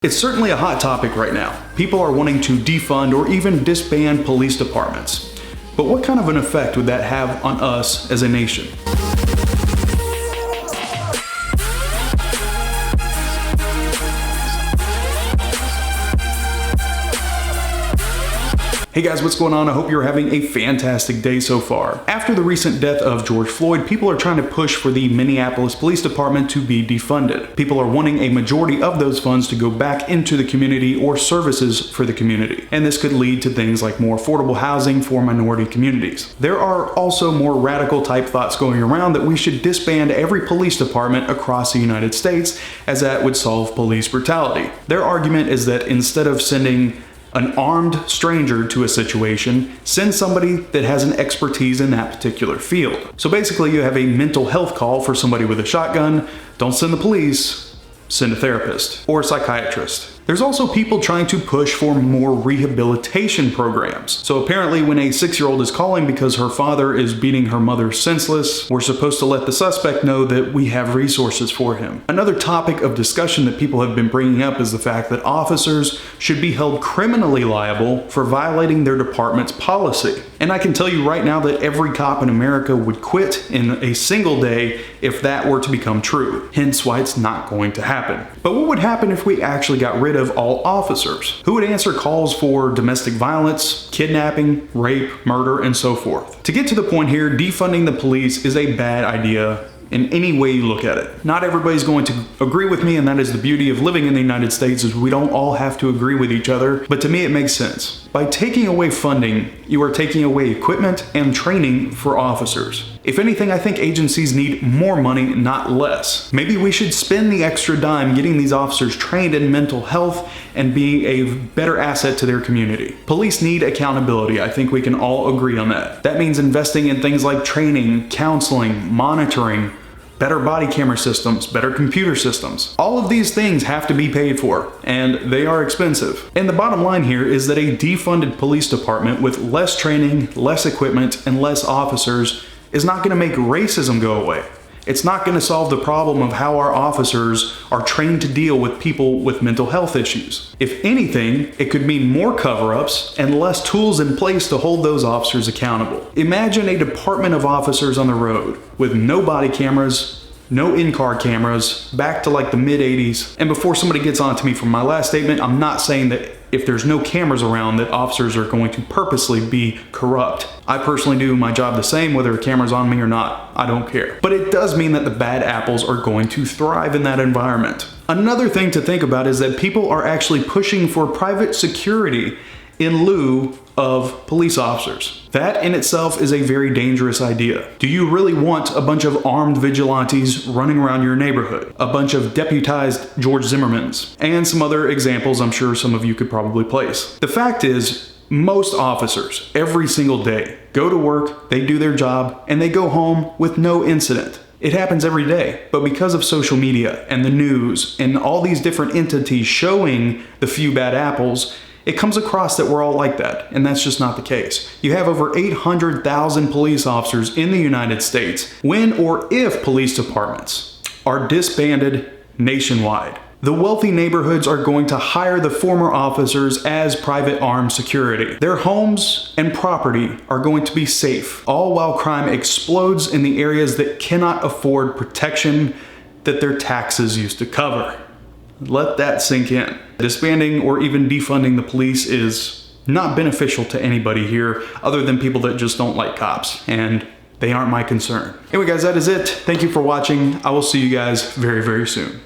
It's certainly a hot topic right now. People are wanting to defund or even disband police departments. But what kind of an effect would that have on us as a nation? Hey guys, what's going on? I hope you're having a fantastic day so far. After the recent death of George Floyd, people are trying to push for the Minneapolis Police Department to be defunded. People are wanting a majority of those funds to go back into the community or services for the community. And this could lead to things like more affordable housing for minority communities. There are also more radical type thoughts going around that we should disband every police department across the United States, as that would solve police brutality. Their argument is that instead of sending an armed stranger to a situation, send somebody that has an expertise in that particular field. So basically you have a mental health call for somebody with a shotgun. Don't send the police, send a therapist or a psychiatrist. There's also people trying to push for more rehabilitation programs. So apparently when a 6-year-old is calling because her father is beating her mother senseless, we're supposed to let the suspect know that we have resources for him. Another topic of discussion that people have been bringing up is the fact that officers should be held criminally liable for violating their department's policy. And I can tell you right now that every cop in America would quit in a single day if that were to become true. Hence why it's not going to happen. But what would happen if we actually got rid of all officers? Who would answer calls for domestic violence, kidnapping, rape, murder, and so forth? To get to the point here, defunding the police is a bad idea in any way you look at it. Not everybody's going to agree with me, and that is the beauty of living in the United States, is we don't all have to agree with each other, but to me it makes sense. By taking away funding, you are taking away equipment and training for officers. If anything, I think agencies need more money, not less. Maybe we should spend the extra dime getting these officers trained in mental health and be a better asset to their community. Police need accountability. I think we can all agree on that. That means investing in things like training, counseling, monitoring, better body camera systems, better computer systems. All of these things have to be paid for, and they are expensive. And the bottom line here is that a defunded police department with less training, less equipment, and less officers is not going to make racism go away. It's not going to solve the problem of how our officers are trained to deal with people with mental health issues. If anything, it could mean more cover-ups and less tools in place to hold those officers accountable. Imagine a department of officers on the road with no body cameras, no in-car cameras, back to like the mid-80s. And before somebody gets on to me from my last statement, I'm not saying that if there's no cameras around that officers are going to purposely be corrupt. I personally do my job the same whether a camera's on me or not. I don't care. But it does mean that the bad apples are going to thrive in that environment. Another thing to think about is that people are actually pushing for private security in lieu of police officers. That in itself is a very dangerous idea. Do you really want a bunch of armed vigilantes running around your neighborhood? A bunch of deputized George Zimmermans? And some other examples I'm sure some of you could probably place. The fact is, most officers, every single day, go to work, they do their job, and they go home with no incident. It happens every day, but because of social media and the news and all these different entities showing the few bad apples, it comes across that we're all like that, and that's just not the case. You have over 800,000 police officers in the United States when or if police departments are disbanded nationwide. The wealthy neighborhoods are going to hire the former officers as private armed security. Their homes and property are going to be safe, all while crime explodes in the areas that cannot afford protection that their taxes used to cover. Let that sink in. Disbanding or even defunding the police is not beneficial to anybody here other than people that just don't like cops, and they aren't my concern. Anyway guys, that is it. Thank you for watching. I will see you guys very, very soon.